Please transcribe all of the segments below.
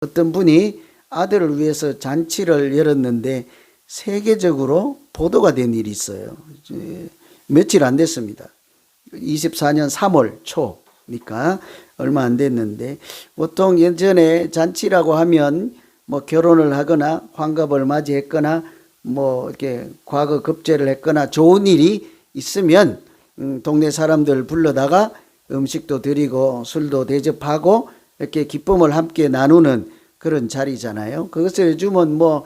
어떤 분이 아들을 위해서 잔치를 열었는데 세계적으로 보도가 된 일이 있어요. 며칠 안 됐습니다. 24년 3월 초니까 얼마 안 됐는데, 보통 예전에 잔치라고 하면 뭐 결혼을 하거나 환갑을 맞이했거나 뭐 이렇게 과거 급제를 했거나 좋은 일이 있으면 동네 사람들 불러다가 음식도 드리고 술도 대접하고 이렇게 기쁨을 함께 나누는 그런 자리잖아요. 그것을 요즘은 뭐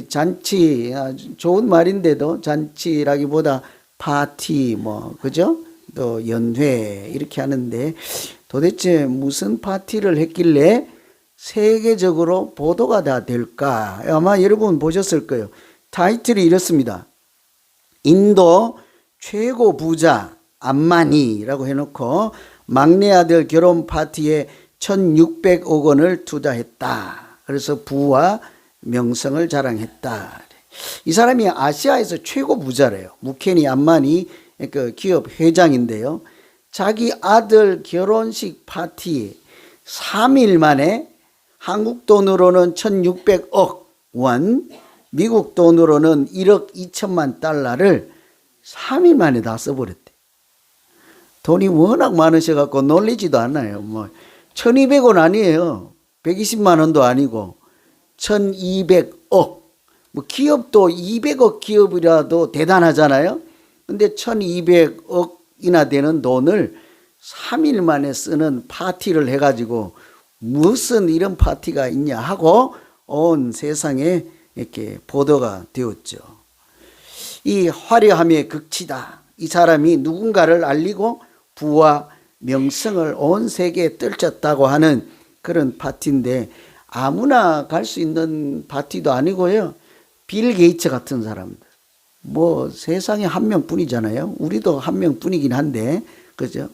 잔치, 좋은 말인데도 잔치라기보다 파티 뭐 그죠? 또 연회 이렇게 하는데, 도대체 무슨 파티를 했길래 세계적으로 보도가 다 될까? 아마 여러분 보셨을 거예요. 타이틀이 이렇습니다. 인도 최고 부자 안마니라고 해놓고 막내 아들 결혼 파티에 1600억 원을 투자했다. 그래서 부와 명성을 자랑했다. 이 사람이 아시아에서 최고 부자래요. 무케니 안마니 그 기업 회장인데요. 자기 아들 결혼식 파티 3일 만에 한국 돈으로는 1600억 원, 미국 돈으로는 1억 2천만 달러를 3일 만에 다 써버렸대. 돈이 워낙 많으셔갖고 놀리지도 않아요. 뭐 1200원 아니에요. 120만 원도 아니고 1200억. 뭐 기업도 200억 기업이라도 대단하잖아요. 근데 1200억이나 되는 돈을 3일 만에 쓰는 파티를 해가지고 무슨 이런 파티가 있냐 하고 온 세상에 이렇게 보도가 되었죠. 이 화려함의 극치다. 이 사람이 누군가를 알리고 부와 명성을 온 세계에 떨쳤다고 하는 그런 파티인데, 아무나 갈 수 있는 파티도 아니고요. 빌 게이츠 같은 사람들, 뭐 세상에 한 명뿐이잖아요. 우리도 한 명뿐이긴 한데, 그죠?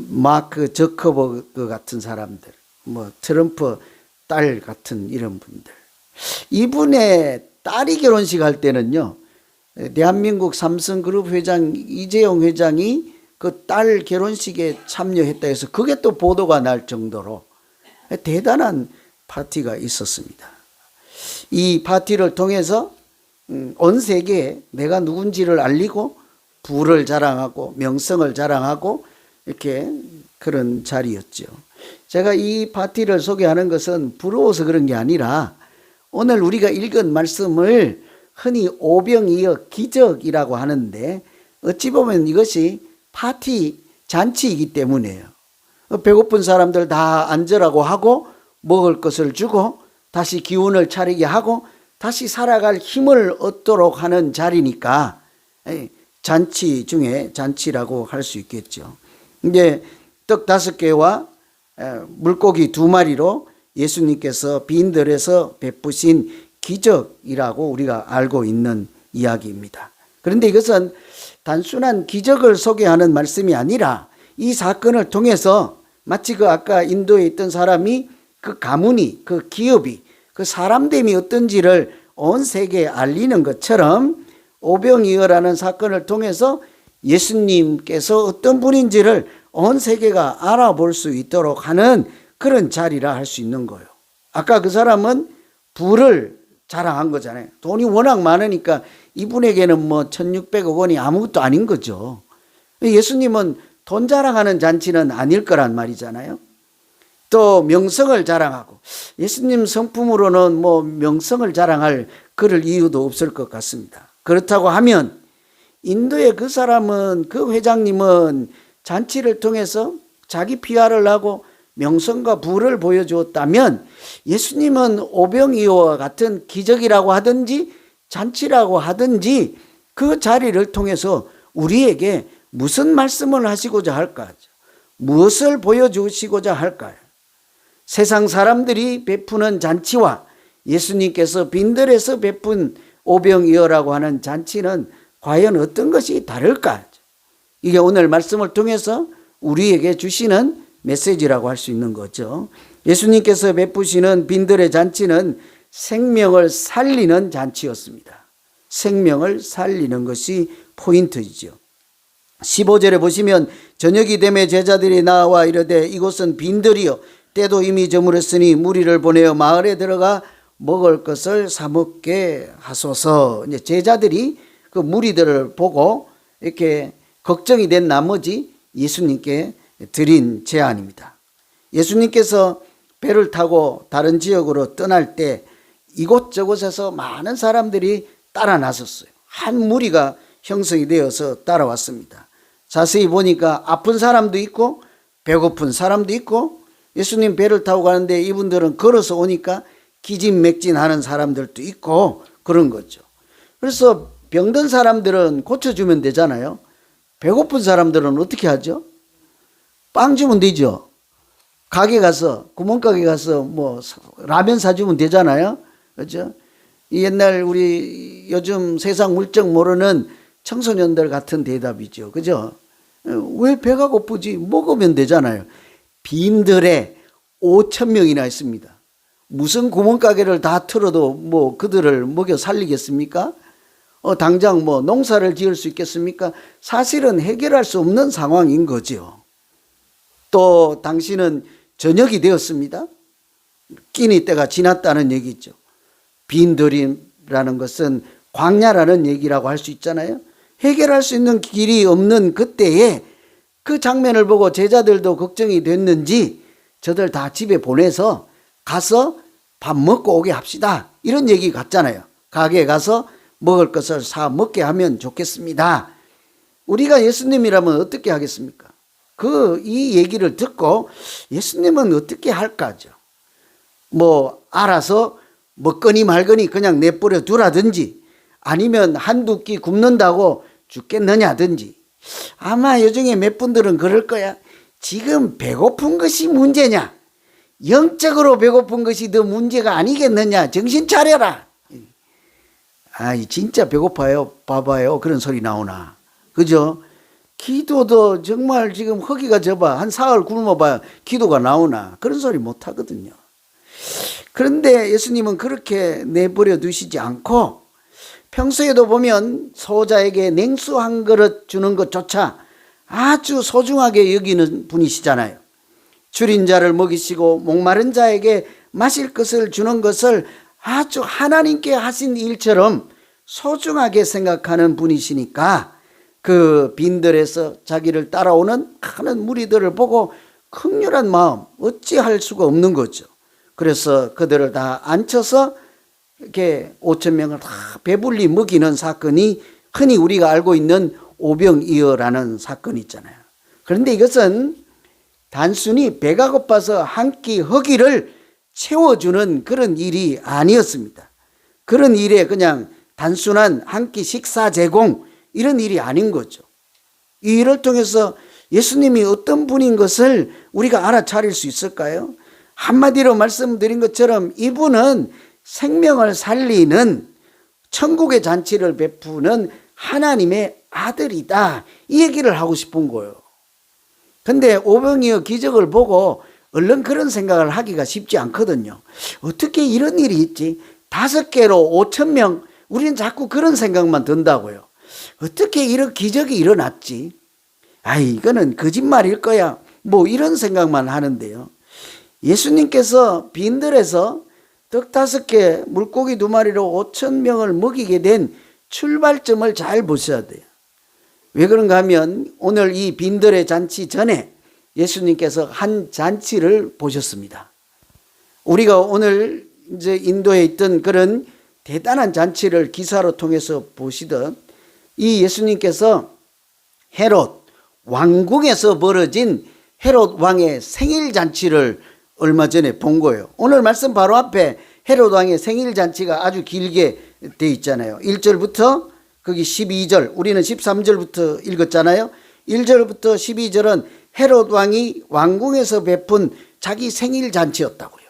마크 저커버그 같은 사람들, 뭐 트럼프 딸 같은 이런 분들. 이분의 딸이 결혼식 할 때는요, 대한민국 삼성그룹 회장 이재용 회장이 그 딸 결혼식에 참여했다 해서 그게 또 보도가 날 정도로 대단한 파티가 있었습니다. 이 파티를 통해서 온 세계에 내가 누군지를 알리고 부를 자랑하고 명성을 자랑하고 이렇게 그런 자리였죠. 제가 이 파티를 소개하는 것은 부러워서 그런 게 아니라, 오늘 우리가 읽은 말씀을 흔히 오병이어 기적이라고 하는데, 어찌 보면 이것이 파티 잔치이기 때문이에요. 배고픈 사람들 다 앉으라고 하고 먹을 것을 주고 다시 기운을 차리게 하고 다시 살아갈 힘을 얻도록 하는 자리니까 잔치 중에 잔치라고 할 수 있겠죠. 이제 떡 5개와 물고기 2마리로 예수님께서 빈들에서 베푸신 기적이라고 우리가 알고 있는 이야기입니다. 그런데 이것은 단순한 기적을 소개하는 말씀이 아니라, 이 사건을 통해서 마치 그 아까 인도에 있던 사람이 그 가문이, 그 기업이, 그 사람됨이 어떤지를 온 세계에 알리는 것처럼, 오병이어라는 사건을 통해서 예수님께서 어떤 분인지를 온 세계가 알아볼 수 있도록 하는 그런 자리라 할 수 있는 거예요. 아까 그 사람은 부를 자랑한 거잖아요. 돈이 워낙 많으니까 이분에게는 뭐 1600억 원이 아무것도 아닌 거죠. 예수님은 돈 자랑하는 잔치는 아닐 거란 말이잖아요. 또 명성을 자랑하고, 예수님 성품으로는 뭐 명성을 자랑할 그럴 이유도 없을 것 같습니다. 그렇다고 하면 인도의 그 사람은, 그 회장님은 잔치를 통해서 자기 PR을 하고 명성과 부를 보여주었다면, 예수님은 오병이어와 같은 기적이라고 하든지 잔치라고 하든지 그 자리를 통해서 우리에게 무슨 말씀을 하시고자 할까? 무엇을 보여주시고자 할까요? 세상 사람들이 베푸는 잔치와 예수님께서 빈들에서 베푼 오병이어라고 하는 잔치는 과연 어떤 것이 다를까? 이게 오늘 말씀을 통해서 우리에게 주시는 메시지라고 할 수 있는 거죠. 예수님께서 베푸시는 빈들의 잔치는 생명을 살리는 잔치였습니다. 생명을 살리는 것이 포인트이죠. 15절에 보시면 저녁이 되매 제자들이 나와 이르되 이곳은 빈들이요 때도 이미 저물었으니 무리를 보내어 마을에 들어가 먹을 것을 사 먹게 하소서. 이제 제자들이 그 무리들을 보고 이렇게 걱정이 된 나머지 예수님께 드린 제안입니다. 예수님께서 배를 타고 다른 지역으로 떠날 때 이곳저곳에서 많은 사람들이 따라 나섰어요. 한 무리가 형성이 되어서 따라왔습니다. 자세히 보니까 아픈 사람도 있고 배고픈 사람도 있고, 예수님 배를 타고 가는데 이분들은 걸어서 오니까 기진맥진하는 사람들도 있고 그런 거죠. 그래서 병든 사람들은 고쳐주면 되잖아요. 배고픈 사람들은 어떻게 하죠? 빵 주면 되죠. 가게 가서, 구멍가게 가서 뭐 라면 사주면 되잖아요. 그렇죠? 옛날 우리 요즘 세상 물정 모르는 청소년들 같은 대답이죠. 그죠? 왜 배가 고프지? 먹으면 되잖아요. 빈들에 5,000명이나 있습니다. 무슨 구멍가게를 다 틀어도 뭐 그들을 먹여 살리겠습니까? 당장 뭐 농사를 지을 수 있겠습니까? 사실은 해결할 수 없는 상황인 거죠. 또 당신은 저녁이 되었습니다. 끼니 때가 지났다는 얘기죠. 빈들이라는 것은 광야라는 얘기라고 할 수 있잖아요. 해결할 수 있는 길이 없는 그때에 그 장면을 보고 제자들도 걱정이 됐는지 저들 다 집에 보내서 가서 밥 먹고 오게 합시다, 이런 얘기 같잖아요. 가게에 가서 먹을 것을 사 먹게 하면 좋겠습니다. 우리가 예수님이라면 어떻게 하겠습니까? 이 얘기를 듣고 예수님은 어떻게 할까죠? 뭐 알아서 먹거니 말거니 그냥 내버려 두라든지, 아니면 한두 끼 굶는다고 죽겠느냐든지. 아마 요중에 몇 분들은 그럴 거야. 지금 배고픈 것이 문제냐? 영적으로 배고픈 것이 더 문제가 아니겠느냐? 정신 차려라. 진짜 배고파요. 봐봐요. 그런 소리 나오나. 그죠? 기도도 정말 지금 허기가 져봐. 한 사흘 굶어봐야 기도가 나오나. 그런 소리 못 하거든요. 그런데 예수님은 그렇게 내버려 두시지 않고, 평소에도 보면 소자에게 냉수 한 그릇 주는 것조차 아주 소중하게 여기는 분이시잖아요. 줄인 자를 먹이시고 목마른 자에게 마실 것을 주는 것을 아주 하나님께 하신 일처럼 소중하게 생각하는 분이시니까, 그 빈들에서 자기를 따라오는 많은 무리들을 보고 극렬한 마음 어찌할 수가 없는 거죠. 그래서 그들을 다 앉혀서 이렇게 5,000명을 다 배불리 먹이는 사건이 흔히 우리가 알고 있는 오병이어라는 사건이 있잖아요. 그런데 이것은 단순히 배가 고파서 한 끼 허기를 채워주는 그런 일이 아니었습니다. 그런 일에 그냥 단순한 한 끼 식사 제공, 이런 일이 아닌 거죠. 이 일을 통해서 예수님이 어떤 분인 것을 우리가 알아차릴 수 있을까요? 한마디로 말씀드린 것처럼 이분은 생명을 살리는 천국의 잔치를 베푸는 하나님의 아들이다, 이 얘기를 하고 싶은 거예요. 근데 오병이어 기적을 보고 얼른 그런 생각을 하기가 쉽지 않거든요. 어떻게 이런 일이 있지? 5개로 5,000명, 우리는 자꾸 그런 생각만 든다고요. 어떻게 이런 기적이 일어났지? 이거는 거짓말일 거야, 뭐 이런 생각만 하는데요. 예수님께서 빈들에서 떡 5개, 물고기 2마리로 5,000명을 먹이게 된 출발점을 잘 보셔야 돼요. 왜 그런가 하면 오늘 이 빈들의 잔치 전에 예수님께서 한 잔치를 보셨습니다. 우리가 오늘 이제 인도에 있던 그런 대단한 잔치를 기사로 통해서 보시던, 이 예수님께서 헤롯 왕궁에서 벌어진 헤롯 왕의 생일 잔치를 얼마 전에 본 거예요. 오늘 말씀 바로 앞에 헤롯 왕의 생일 잔치가 아주 길게 돼 있잖아요. 1절부터 거기 12절, 우리는 13절부터 읽었잖아요. 1절부터 12절은 헤롯 왕이 왕궁에서 베푼 자기 생일 잔치였다고요.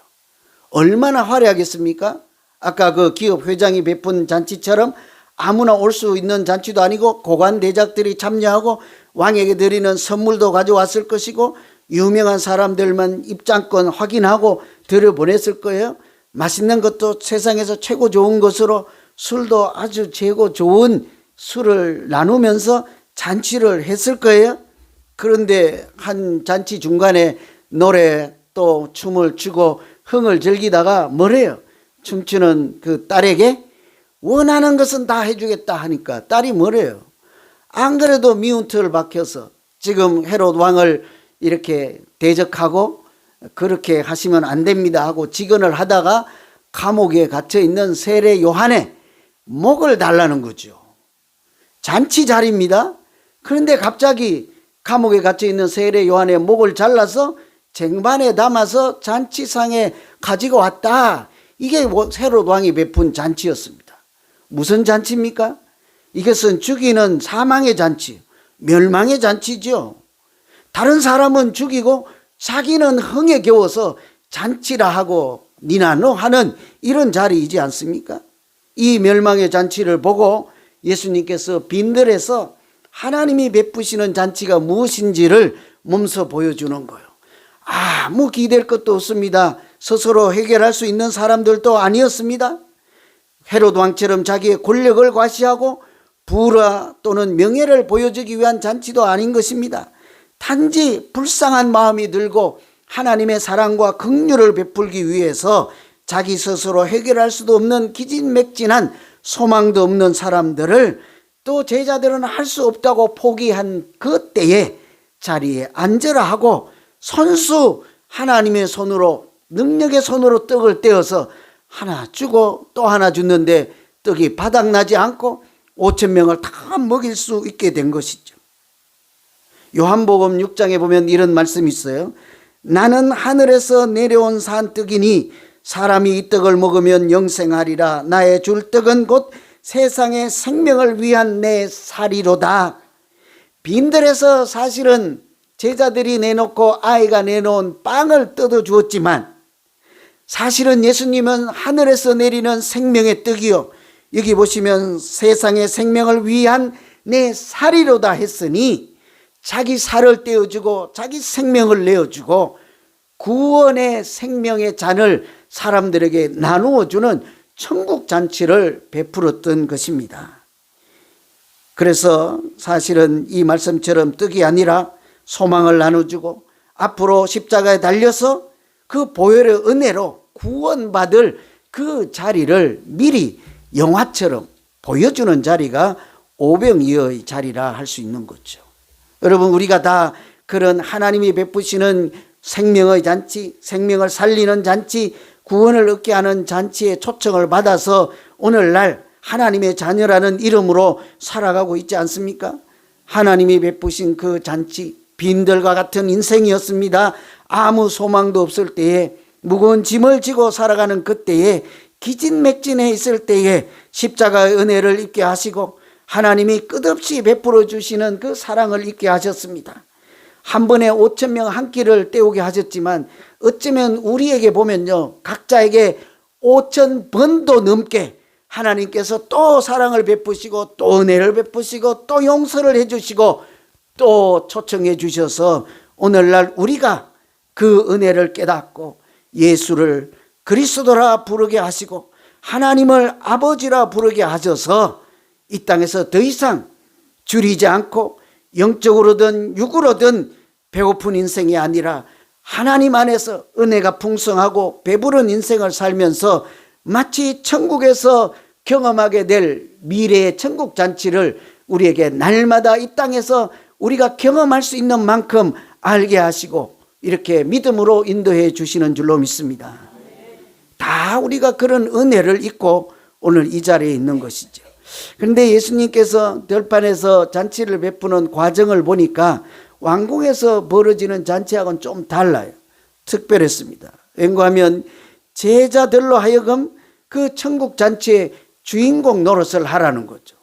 얼마나 화려하겠습니까? 아까 그 기업 회장이 베푼 잔치처럼 아무나 올 수 있는 잔치도 아니고, 고관 대작들이 참여하고 왕에게 드리는 선물도 가져왔을 것이고, 유명한 사람들만 입장권 확인하고 들여보냈을 거예요. 맛있는 것도 세상에서 최고 좋은 것으로, 술도 아주 최고 좋은 술을 나누면서 잔치를 했을 거예요. 그런데 한 잔치 중간에 노래 또 춤을 추고 흥을 즐기다가 뭐래요? 춤추는 그 딸에게 원하는 것은 다 해주겠다 하니까 딸이 뭐래요? 안 그래도 미운 틀을 박혀서 지금 헤롯 왕을 이렇게 대적하고 그렇게 하시면 안 됩니다 하고 직언을 하다가 감옥에 갇혀 있는 세례 요한의 목을 달라는 거죠. 잔치 자리입니다. 그런데 갑자기 감옥에 갇혀 있는 세례 요한의 목을 잘라서 쟁반에 담아서 잔치상에 가지고 왔다. 이게 헤롯 왕이 베푼 잔치였습니다. 무슨 잔치입니까? 이것은 죽이는 사망의 잔치, 멸망의 잔치죠. 다른 사람은 죽이고 자기는 흥에 겨워서 잔치라 하고 니나 너 하는 이런 자리이지 않습니까? 이 멸망의 잔치를 보고 예수님께서 빈들에서 하나님이 베푸시는 잔치가 무엇인지를 몸소 보여주는 거예요. 아무 기댈 것도 없습니다. 스스로 해결할 수 있는 사람들도 아니었습니다. 헤롯 왕처럼 자기의 권력을 과시하고 부라 또는 명예를 보여주기 위한 잔치도 아닌 것입니다. 단지 불쌍한 마음이 들고 하나님의 사랑과 긍휼을 베풀기 위해서 자기 스스로 해결할 수도 없는 기진맥진한 소망도 없는 사람들을 또 제자들은 할 수 없다고 포기한 그 때에 자리에 앉으라 하고 손수 하나님의 손으로 능력의 손으로 떡을 떼어서 하나 주고 또 하나 줬는데 떡이 바닥나지 않고 5,000명을 다 먹일 수 있게 된 것이죠. 요한복음 6장에 보면 이런 말씀이 있어요. 나는 하늘에서 내려온 산떡이니 사람이 이 떡을 먹으면 영생하리라. 나의 줄 떡은 곧 세상의 생명을 위한 내 살이로다. 빈들에서 사실은 제자들이 내놓고 아이가 내놓은 빵을 뜯어 주었지만 사실은 예수님은 하늘에서 내리는 생명의 떡이요, 여기 보시면 세상의 생명을 위한 내 살이로다 했으니 자기 살을 떼어주고 자기 생명을 내어주고 구원의 생명의 잔을 사람들에게 나누어주는 천국 잔치를 베풀었던 것입니다. 그래서 사실은 이 말씀처럼 떡이 아니라 소망을 나눠주고 앞으로 십자가에 달려서 그 보혈의 은혜로 구원받을 그 자리를 미리 영화처럼 보여주는 자리가 오병이어의 자리라 할 수 있는 거죠. 여러분, 우리가 다 그런 하나님이 베푸시는 생명의 잔치, 생명을 살리는 잔치, 구원을 얻게 하는 잔치에 초청을 받아서 오늘날 하나님의 자녀라는 이름으로 살아가고 있지 않습니까? 하나님이 베푸신 그 잔치, 빈들과 같은 인생이었습니다. 아무 소망도 없을 때에, 무거운 짐을 지고 살아가는 그때에, 기진맥진해 있을 때에 십자가의 은혜를 입게 하시고 하나님이 끝없이 베풀어 주시는 그 사랑을 입게 하셨습니다. 한 번에 5,000명 한 끼를 때우게 하셨지만 어쩌면 우리에게 보면요, 각자에게 5,000번도 넘게 하나님께서 또 사랑을 베푸시고 또 은혜를 베푸시고 또 용서를 해주시고 또 초청해 주셔서 오늘날 우리가 그 은혜를 깨닫고 예수를 그리스도라 부르게 하시고 하나님을 아버지라 부르게 하셔서 이 땅에서 더 이상 줄이지 않고 영적으로든 육으로든 배고픈 인생이 아니라 하나님 안에서 은혜가 풍성하고 배부른 인생을 살면서 마치 천국에서 경험하게 될 미래의 천국 잔치를 우리에게 날마다 이 땅에서 우리가 경험할 수 있는 만큼 알게 하시고 이렇게 믿음으로 인도해 주시는 줄로 믿습니다. 다 우리가 그런 은혜를 입고 오늘 이 자리에 있는 것이죠. 그런데 예수님께서 들판에서 잔치를 베푸는 과정을 보니까 왕궁에서 벌어지는 잔치하고는 좀 달라요. 특별했습니다. 왠가하면 제자들로 하여금 그 천국 잔치의 주인공 노릇을 하라는 거죠.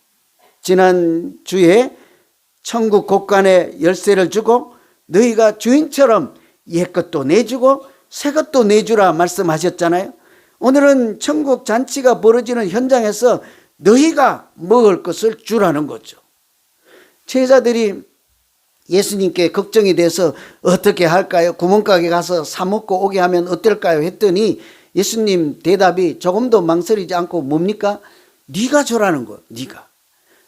지난주에 천국 곳간에 열쇠를 주고 너희가 주인처럼 옛것도 내주고 새것도 내주라 말씀하셨잖아요. 오늘은 천국 잔치가 벌어지는 현장에서 너희가 먹을 것을 주라는 거죠. 제자들이 예수님께 걱정이 돼서 어떻게 할까요? 구멍가게 가서 사 먹고 오게 하면 어떨까요? 했더니 예수님 대답이 조금도 망설이지 않고 뭡니까? 네가 줘라는 거. 네가.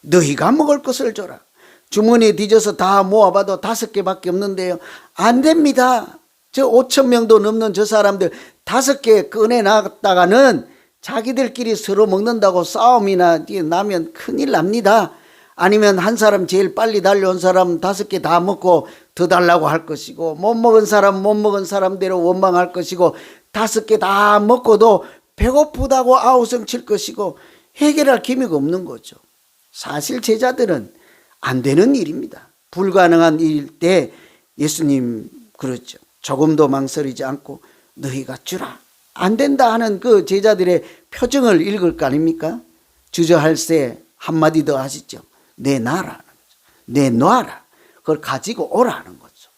너희가 먹을 것을 줘라. 주머니에 뒤져서 다 모아봐도 5개밖에 없는데요. 안 됩니다. 저 5천 명도 넘는 저 사람들 5개 꺼내 놨다가는 자기들끼리 서로 먹는다고 싸움이나 나면 큰일 납니다. 아니면 한 사람 제일 빨리 달려온 사람 5개 다 먹고 더 달라고 할 것이고, 못 먹은 사람 못 먹은 사람대로 원망할 것이고, 5개 다 먹고도 배고프다고 아우성 칠 것이고, 해결할 기미가 없는 거죠. 사실 제자들은 안 되는 일입니다. 불가능한 일일 때 예수님 그렇죠. 조금도 망설이지 않고 너희가 주라. 안 된다 하는 그 제자들의 표정을 읽을 거 아닙니까? 주저할세 한마디 더 하시죠. 내놔라는 거죠. 내놔라. 그걸 가지고 오라는 거죠.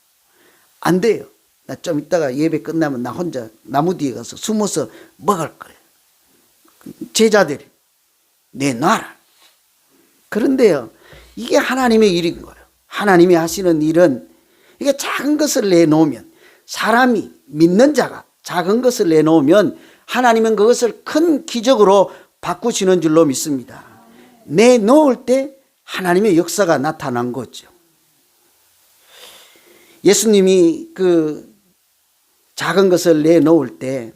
안 돼요. 나 좀 이따가 예배 끝나면 나 혼자 나무 뒤에 가서 숨어서 먹을 거예요. 제자들이 내놔라. 그런데요, 이게 하나님의 일인 거예요. 하나님이 하시는 일은 이게 작은 것을 내놓으면, 사람이 믿는 자가 작은 것을 내놓으면 하나님은 그것을 큰 기적으로 바꾸시는 줄로 믿습니다. 내놓을 때 하나님의 역사가 나타난 거죠. 예수님이 그 작은 것을 내놓을 때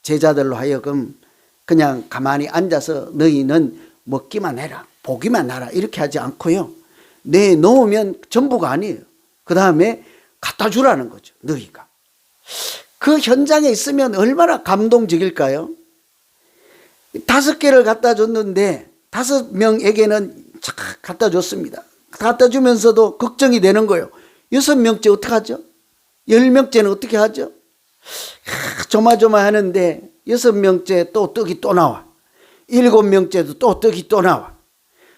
제자들로 하여금 그냥 가만히 앉아서 너희는 먹기만 해라, 보기만 하라 이렇게 하지 않고요, 내놓으면 전부가 아니에요. 그 다음에 갖다 주라는 거죠. 너희가 그 현장에 있으면 얼마나 감동적일까요? 5개를 갖다 줬는데 5명에게는 착 갖다 줬습니다. 갖다 주면서도 걱정이 되는 거예요. 6명째 어떡하죠? 10명째는 어떻게 하죠? 조마조마하는데 6명째 또 떡이 또 나와. 7명째도 또 떡이 또 나와.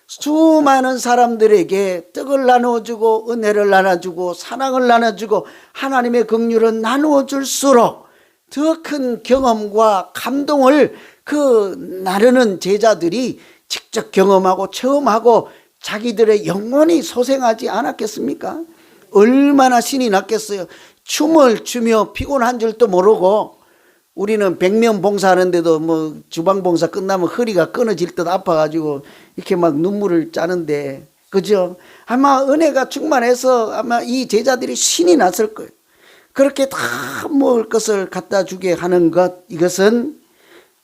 수많은 사람들에게 떡을 나누어주고 은혜를 나눠주고 사랑을 나눠주고 하나님의 긍휼을 나누어줄수록 더 큰 경험과 감동을 그 나르는 제자들이 직접 경험하고 체험하고 자기들의 영혼이 소생하지 않았겠습니까? 얼마나 신이 났겠어요. 춤을 추며 피곤한 줄도 모르고, 우리는 100명 봉사하는데도 뭐 주방 봉사 끝나면 허리가 끊어질 듯 아파가지고 이렇게 막 눈물을 짜는데, 그죠? 아마 은혜가 충만해서 아마 이 제자들이 신이 났을 거예요. 그렇게 다 먹을 것을 갖다 주게 하는 것, 이것은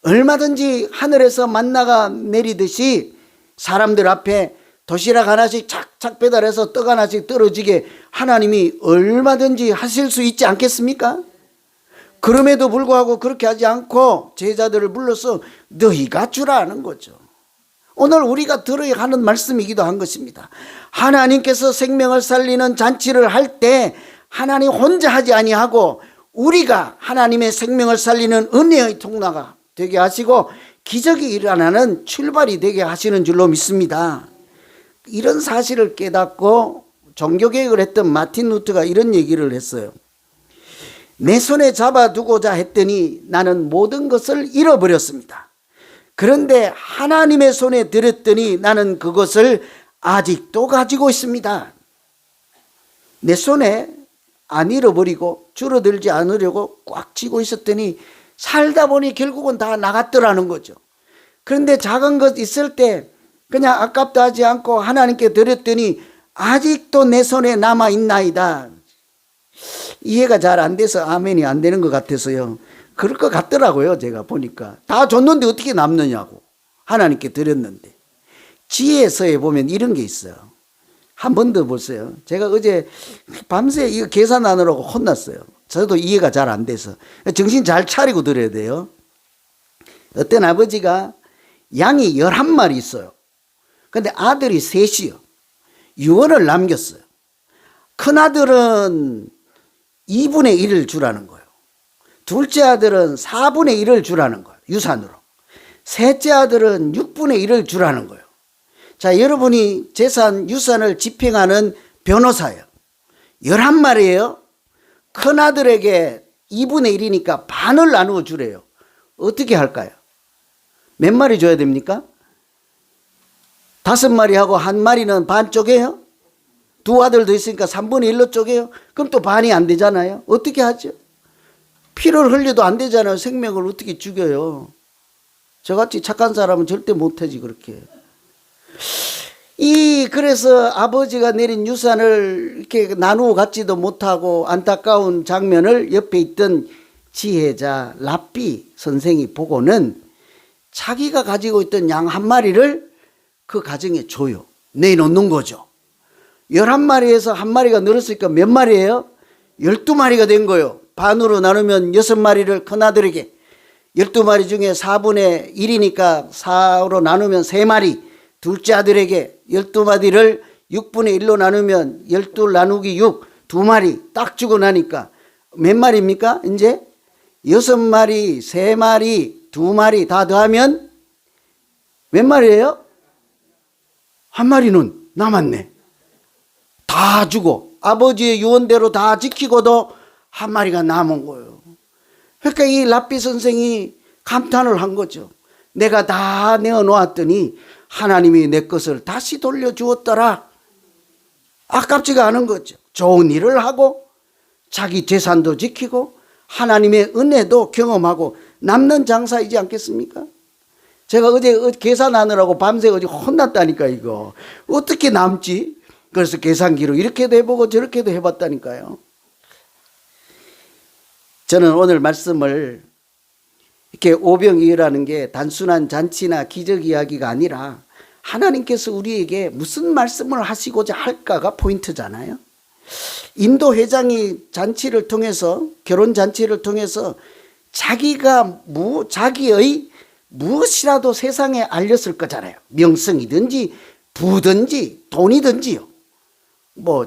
얼마든지 하늘에서 만나가 내리듯이 사람들 앞에 도시락 하나씩 착착 배달해서 떡 하나씩 떨어지게 하나님이 얼마든지 하실 수 있지 않겠습니까? 그럼에도 불구하고 그렇게 하지 않고 제자들을 불러서 너희가 주라는 거죠. 오늘 우리가 들어야 하는 말씀이기도 한 것입니다. 하나님께서 생명을 살리는 잔치를 할 때 하나님 혼자 하지 아니하고 우리가 하나님의 생명을 살리는 은혜의 통로가 되게 하시고 기적이 일어나는 출발이 되게 하시는 줄로 믿습니다. 이런 사실을 깨닫고 종교개혁을 했던 마틴 루터가 이런 얘기를 했어요. 내 손에 잡아두고자 했더니 나는 모든 것을 잃어버렸습니다. 그런데 하나님의 손에 들었더니 나는 그것을 아직도 가지고 있습니다. 내 손에 안 잃어버리고 줄어들지 않으려고 꽉 쥐고 있었더니 살다 보니 결국은 다 나갔더라는 거죠. 그런데 작은 것 있을 때 그냥 아깝다 하지 않고 하나님께 드렸더니 아직도 내 손에 남아있나이다. 이해가 잘 안 돼서 아멘이 안 되는 것 같아서요. 그럴 것 같더라고요. 제가 보니까. 다 줬는데 어떻게 남느냐고. 하나님께 드렸는데. 지혜서에 보면 이런 게 있어요. 한 번 더 보세요. 제가 어제 밤새 이거 계산하느라고 혼났어요. 저도 이해가 잘 안 돼서. 정신 잘 차리고 들어야 돼요. 어떤 아버지가 양이 11마리 있어요. 근데 아들이 셋이요. 유언을 남겼어요. 큰아들은 2분의 1을 주라는 거예요. 둘째 아들은 4분의 1을 주라는 거예요. 유산으로. 셋째 아들은 6분의 1을 주라는 거예요. 자, 여러분이 재산, 유산을 집행하는 변호사예요. 11마리예요. 큰아들에게 2분의 1이니까 반을 나누어 주래요. 어떻게 할까요? 몇 마리 줘야 됩니까? 5마리하고 1마리는 반 쪼개요? 두 아들 더 있으니까 3분의 1로 쪼개요? 그럼 또 반이 안 되잖아요. 어떻게 하죠? 피를 흘려도 안 되잖아요. 생명을 어떻게 죽여요? 저같이 착한 사람은 절대 못하지 그렇게. 그래서 아버지가 내린 유산을 이렇게 나누어 갖지도 못하고 안타까운 장면을 옆에 있던 지혜자 랍비 선생이 보고는 자기가 가지고 있던 양 한 마리를 그 가정에 줘요. 내놓는 거죠. 11마리에서 한 마리가 늘었으니까 몇 마리예요? 12마리가 된 거예요. 반으로 나누면 6마리를 큰아들에게, 12마리 중에 4분의 1이니까 4로 나누면 3마리 둘째 아들에게, 12마리를 6분의 1로 나누면 12 나누기 6, 2마리 딱 주고 나니까 몇 마리입니까? 이제 6마리, 3마리, 2마리 다 더하면 몇 마리예요? 한 마리는 남았네. 다 주고 아버지의 유언대로 다 지키고도 한 마리가 남은 거예요. 그러니까 이 랍비 선생이 감탄을 한 거죠. 내가 다 내어놓았더니 하나님이 내 것을 다시 돌려주었더라. 아깝지가 않은 거죠. 좋은 일을 하고 자기 재산도 지키고 하나님의 은혜도 경험하고 남는 장사이지 않겠습니까? 제가 어제 계산하느라고 밤새 어제 혼났다니까. 이거 어떻게 남지? 그래서 계산기로 이렇게도 해보고 저렇게도 해봤다니까요. 저는 오늘 말씀을 이렇게 오병이어라는 게 단순한 잔치나 기적 이야기가 아니라 하나님께서 우리에게 무슨 말씀을 하시고자 할까가 포인트잖아요. 인도 회장이 잔치를 통해서, 결혼 잔치를 통해서 자기의 무엇이라도 세상에 알렸을 거잖아요. 명성이든지 부든지 돈이든지요.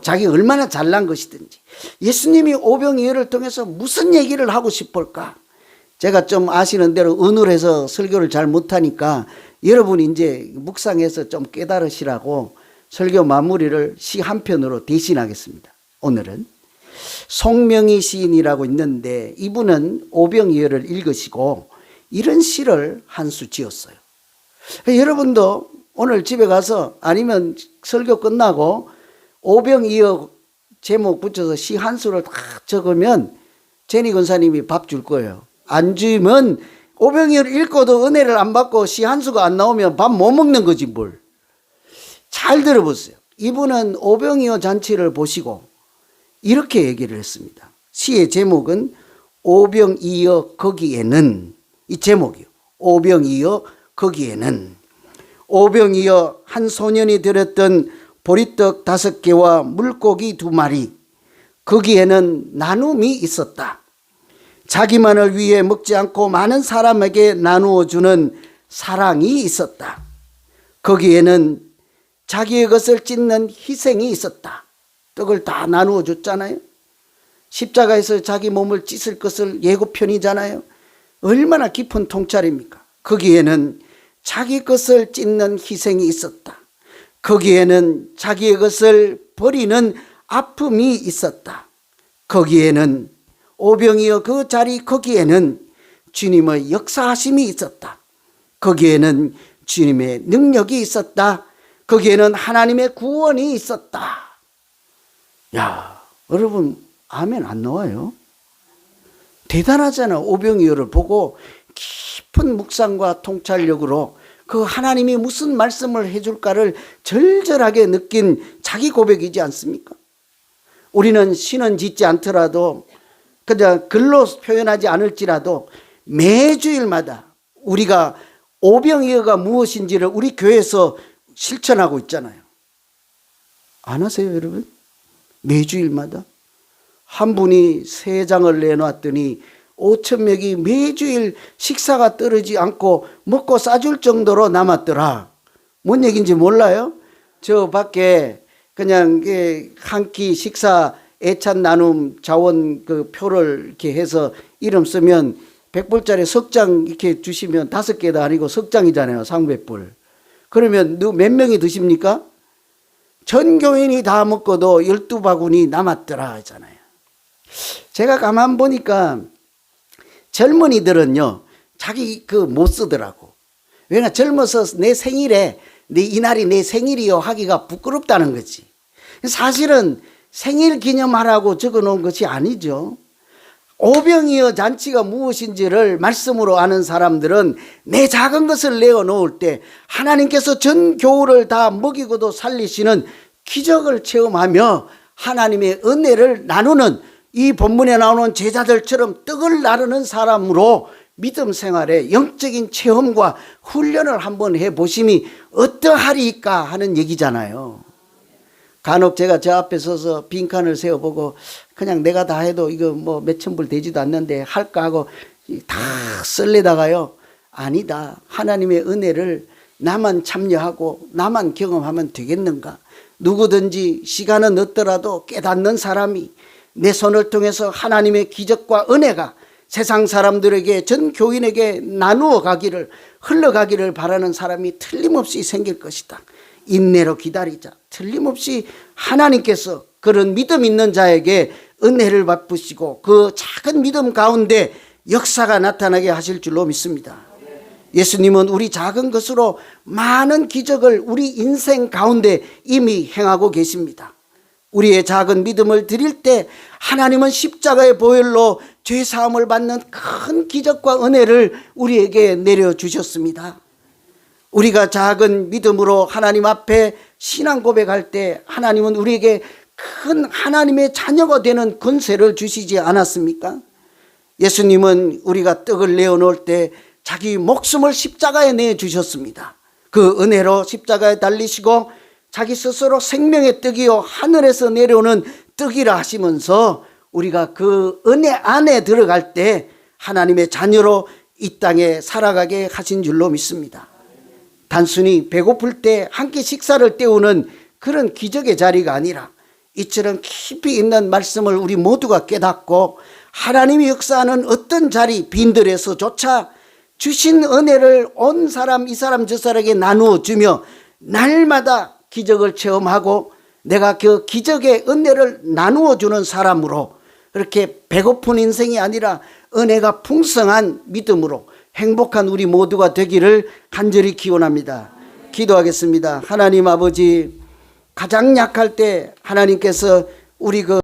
자기 얼마나 잘난 것이든지. 예수님이 오병이어를 통해서 무슨 얘기를 하고 싶을까? 제가 좀 아시는 대로 은울해서 설교를 잘 못하니까 여러분이 이제 묵상해서 좀 깨달으시라고 설교 마무리를 시 한 편으로 대신하겠습니다. 오늘은 송명희 시인이라고 있는데 이분은 오병이어를 읽으시고 이런 시를 한 수 지었어요. 여러분도 오늘 집에 가서 아니면 설교 끝나고 오병이어 제목 붙여서 시 한 수를 딱 적으면 제니 권사님이 밥 줄 거예요. 안 주면 오병이어를 읽고도 은혜를 안 받고 시 한 수가 안 나오면 밥 못 먹는 거지 뭘. 잘 들어보세요. 이분은 오병이어 잔치를 보시고 이렇게 얘기를 했습니다. 시의 제목은 오병이어 거기에는, 이 제목이요. 오병이어 거기에는. 오병이어 한 소년이 드렸던 보리떡 5개와 물고기 2마리, 거기에는 나눔이 있었다. 자기만을 위해 먹지 않고 많은 사람에게 나누어 주는 사랑이 있었다. 거기에는 자기의 것을 찢는 희생이 있었다. 떡을 다 나누어 줬잖아요. 십자가에서 자기 몸을 찢을 것을 예고편이잖아요. 얼마나 깊은 통찰입니까? 거기에는 자기 것을 찢는 희생이 있었다. 거기에는 자기의 것을 버리는 아픔이 있었다. 거기에는 오병이어 그 자리 거기에는 주님의 역사하심이 있었다. 거기에는 주님의 능력이 있었다. 거기에는 하나님의 구원이 있었다. 야, 여러분 아멘 안 나와요? 대단하잖아. 오병이어를 보고 깊은 묵상과 통찰력으로 그 하나님이 무슨 말씀을 해줄까를 절절하게 느낀 자기 고백이지 않습니까? 우리는 시는 짓지 않더라도 그냥 글로 표현하지 않을지라도 매주일마다 우리가 오병이어가 무엇인지를 우리 교회에서 실천하고 있잖아요. 안 하세요, 여러분? 매주일마다 한 분이 3장을 내놨더니 5,000명이 매주일 식사가 떨어지지 않고 먹고 싸줄 정도로 남았더라. 뭔 얘기인지 몰라요? 저 밖에 그냥 한 끼 식사 애찬 나눔 자원 그 표를 이렇게 해서 이름 쓰면 100불짜리 석장 이렇게 주시면 5개도 아니고 석장이잖아요. 상백불. 그러면 몇 명이 드십니까? 전 교인이 다 먹고도 12바구니 남았더라 하잖아요. 제가 가만 보니까 젊은이들은요, 자기 못 쓰더라고. 왜냐, 젊어서 내 생일에, 이날이 내 생일이요 하기가 부끄럽다는 거지. 사실은 생일 기념하라고 적어 놓은 것이 아니죠. 오병이어 잔치가 무엇인지를 말씀으로 아는 사람들은 내 작은 것을 내어 놓을 때 하나님께서 전 교회를 다 먹이고도 살리시는 기적을 체험하며 하나님의 은혜를 나누는, 이 본문에 나오는 제자들처럼 떡을 나누는 사람으로 믿음 생활에 영적인 체험과 훈련을 한번 해보심이 어떠하리까 하는 얘기잖아요. 간혹 제가 저 앞에 서서 빈칸을 세워보고 그냥 내가 다 해도 이거 뭐 몇천 불 되지도 않는데 할까 하고 다 쓸래다가요, 아니다, 하나님의 은혜를 나만 참여하고 나만 경험하면 되겠는가. 누구든지 시간은 없더라도 깨닫는 사람이 내 손을 통해서 하나님의 기적과 은혜가 세상 사람들에게, 전 교인에게 나누어 가기를, 흘러가기를 바라는 사람이 틀림없이 생길 것이다. 인내로 기다리자. 틀림없이 하나님께서 그런 믿음 있는 자에게 은혜를 베푸시고 그 작은 믿음 가운데 역사가 나타나게 하실 줄로 믿습니다. 예수님은 우리 작은 것으로 많은 기적을 우리 인생 가운데 이미 행하고 계십니다. 우리의 작은 믿음을 드릴 때 하나님은 십자가의 보혈로 죄사함을 받는 큰 기적과 은혜를 우리에게 내려주셨습니다. 우리가 작은 믿음으로 하나님 앞에 신앙 고백할 때 하나님은 우리에게 큰 하나님의 자녀가 되는 권세를 주시지 않았습니까? 예수님은 우리가 떡을 내어놓을 때 자기 목숨을 십자가에 내주셨습니다. 그 은혜로 십자가에 달리시고 자기 스스로 생명의 떡이요 하늘에서 내려오는 떡이라 하시면서 우리가 그 은혜 안에 들어갈 때 하나님의 자녀로 이 땅에 살아가게 하신 줄로 믿습니다. 단순히 배고플 때 한 끼 식사를 때우는 그런 기적의 자리가 아니라 이처럼 깊이 있는 말씀을 우리 모두가 깨닫고 하나님이 역사하는 어떤 자리, 빈들에서조차 주신 은혜를 온 사람, 이 사람, 저 사람에게 나누어 주며 날마다 기적을 체험하고 내가 그 기적의 은혜를 나누어 주는 사람으로, 그렇게 배고픈 인생이 아니라 은혜가 풍성한 믿음으로 행복한 우리 모두가 되기를 간절히 기원합니다. 기도하겠습니다. 하나님 아버지, 가장 약할 때 하나님께서 우리